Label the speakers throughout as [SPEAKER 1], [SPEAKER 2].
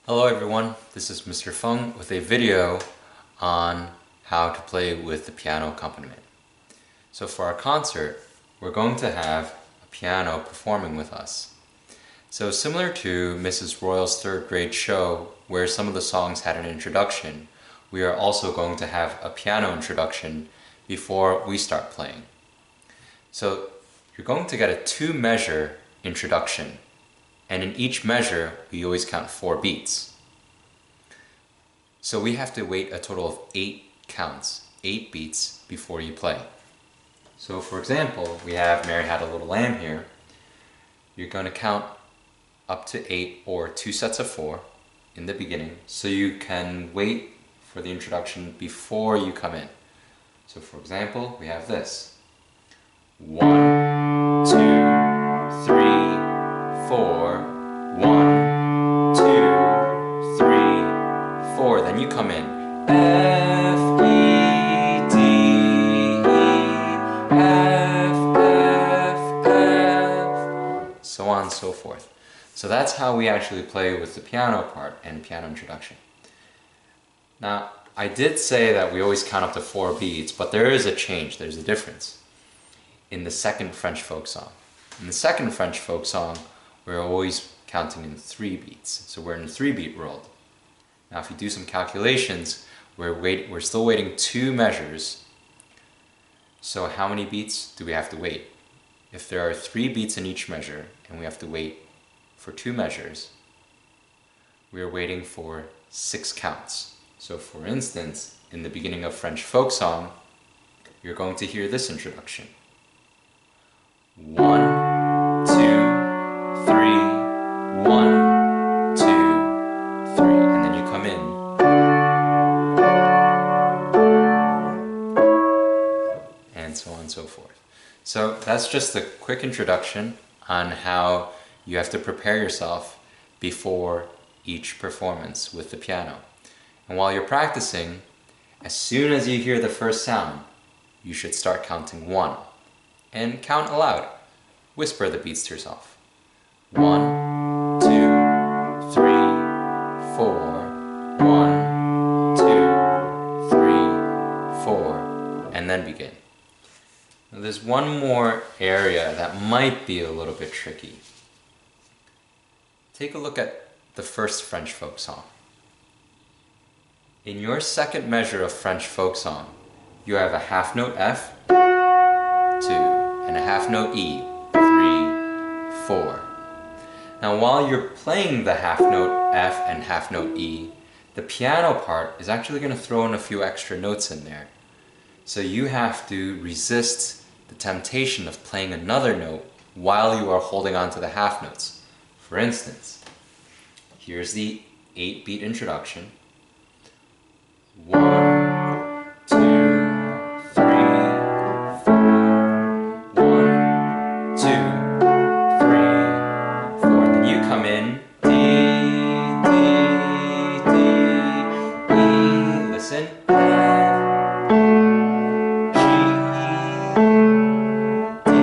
[SPEAKER 1] Hello everyone, this is Mr. Feng with a video on how to play with the piano accompaniment. So for our concert, we're going to have a piano performing with us. So similar to Mrs. Royal's third grade show, where some of the songs had an introduction, we are also going to have a piano introduction before we start playing. So you're going to get a 2-measure introduction, and in each measure we always count 4 beats. So we have to wait a total of 8 counts, 8 beats before you play. So for example, we have Mary Had a Little Lamb here. You're going to count up to 8 or 2 sets of 4 in the beginning, so you can wait for the introduction before you come in. So for example, we have this. 1, 2, 3, 4, 1, 2, 3, 4. Then you come in. F, E, D, E, F, F, F, so on and so forth. So that's how we actually play with the piano part and piano introduction. Now, I did say that we always count up to 4 beats, but there is a change, there's a difference in the second French folk song. In the second French folk song, we're always counting in 3 beats. So we're in a 3-beat world. Now if you do some calculations, we're still waiting 2 measures. So how many beats do we have to wait? If there are 3 beats in each measure and we have to wait for 2 measures, we are waiting for 6 counts. So for instance, in the beginning of French folk song, you're going to hear this introduction. 1, 2, 3, 1, 2, 3, and then you come in. And so on and so forth. So that's just a quick introduction on how you have to prepare yourself before each performance with the piano. And while you're practicing, as soon as you hear the first sound, you should start counting 1. And count aloud. Whisper the beats to yourself. 1, 2, 3, 4, 1, 2, 3, 4, and then begin. Now, there's one more area that might be a little bit tricky. Take a look at the first French folk song. In your second measure of French folk song, you have a half note F, 2, and a half note E, 3, 4. Now while you're playing the half note F and half note E, the piano part is actually going to throw in a few extra notes in there. So you have to resist the temptation of playing another note while you are holding on to the half notes. For instance, here's the 8-beat introduction. 1, 2, 3, 4, 1, 2, 3, 4. Then you come in. D, D, D, E. Listen. F, G, D, D.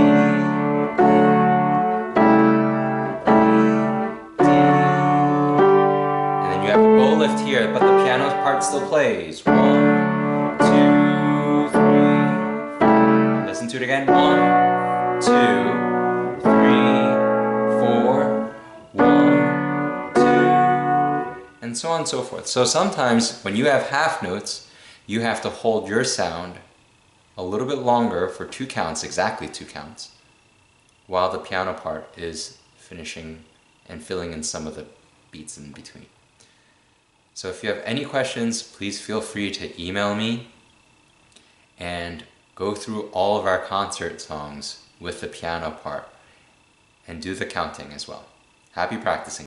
[SPEAKER 1] And then you have a bow lift here, but the piano part still plays. 1, 2, 3. Listen to it again. 1, 2, 3, 4, 1, 2, and so on and so forth. So sometimes when you have half notes, you have to hold your sound a little bit longer for 2 counts, exactly 2 counts, while the piano part is finishing and filling in some of the beats in between. So if you have any questions, please feel free to email me and go through all of our concert songs with the piano part and do the counting as well. Happy practicing.